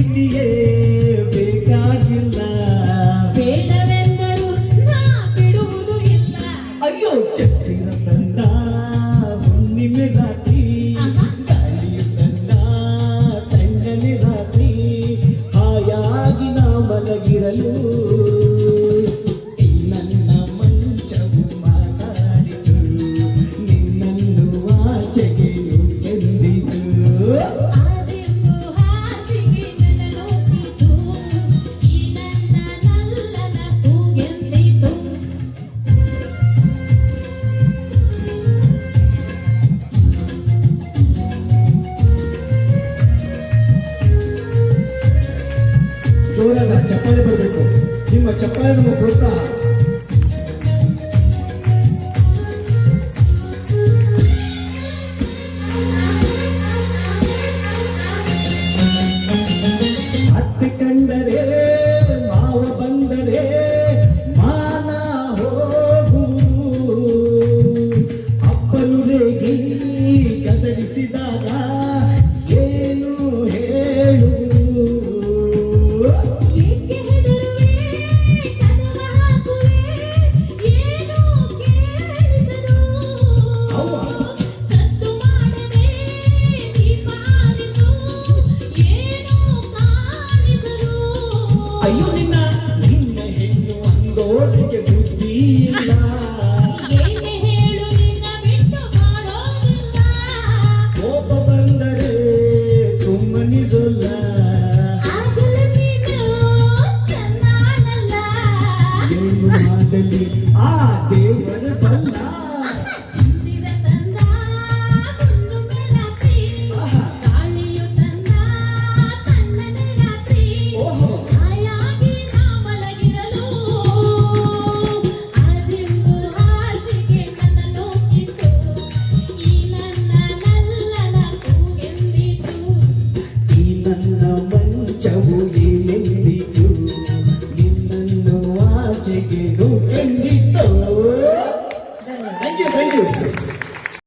ಪ್ರೀತಿಯೇ ಬೇಕಾಗಿಲ್ಲ. ಬೇಡವೆಂದರೂ ನಾ ಬಿಡುವುದು ಇಲ್ಲ. ಅಯ್ಯೋ ಚಕ್ರಿನ ತಂದ ಹುಣ್ಣಿಮೆ ರಾತ್ರಿ, ಗಾಳಿಯು ತಂದ ತಣ್ಣನೆ ರಾತ್ರಿ, ಹಾಯಾಗಿ ನಾ ಮಲಗಿರಲು ನನ್ನ ಮಂಚವು ಮಾತಾಡಿತು, ನಿನ್ನನ್ನು ಆಚೆಗೆ ಎಂದಿತು. ಆದೆಂದು ಹಾಸಿಗೆ ನನ್ನ ನೋಕಿತು, ಈ ನನ್ನ ನಲ್ಲನ ಕೂಗೆಂದಿತು. ಜೋರಾದ ಚಪ್ಪಾಳೆ ಬರಬೇಕು. ನಿಮ್ಮ ಚಪ್ಪಾಳೆ ನಮ್ಮ ಪ್ರೋತ್ಸಾಹ. ಅತ್ತೆ ಕಂಡರೆ ಮಾವ ಬಂದರೆ ಮಾನ ಹೋಗು, ಅಪ್ಪನು ರೇಗಿ ಕದರಿಸಿದಾಗ ಏನು ಹೇಳು. ಏಕೆ ಹೆದರುವೆ, ಕದವ ಹಾಕುವೆ, ಏನೂ ಕೇಳಿಸದು. ಅವ್ವ. ಸದ್ದು ಮಾಡದೆ ದೀಪ ಆರಿಸು, ಏನೂ ಕಾಣಿಸದು. ಅಯ್ಯೋ ನಿನ್ನ ಹೆಣ್ಣು ಅಂದೋರಿಗೆ ಬುದ್ಧಿ ಇಲ್ಲ. ಏಕೆ ಹೇಳು, ನಿನ್ನ ಬಿಟ್ಟು ಮಾಡೋದಿಲ್ಲ. ಕೋಪ ಬಂದರೆ ಸುಮ್ಮನಿರಲ್ಲ. ಆಗಲೂ ನೀನು ಚೆನ್ನಾನಲ್ಲ. ಏನು ಮಾಡಲಿ ಆ ದೇವರ ಬಲ್ಲ. ಚಿಂದಿರ ತಂದ ಹುಣ್ಣಿಮೆ ರಾತ್ರಿ, ಗಾಳಿಯು ತಂದ ತಣ್ಣನೆ ರಾತ್ರಿ, ಓಹೋ. ಹಾಯಾಗಿ ನಾ ಮಲಗಿರಲು ಆದೆಂದು ಹಾಸಿಗೆ ನನ್ನ ನೋಕಿತು, ಈ ನನ್ನ ನಲ್ಲನ ಕೂಗೆಂದಿತು. ಈ ನನ್ನ ಮಂಚವು ಏನೆಂದಿತು, ನಿನ್ನನ್ನು ಆಚೆಗೆ ಕಂಡಿತು. Thank you.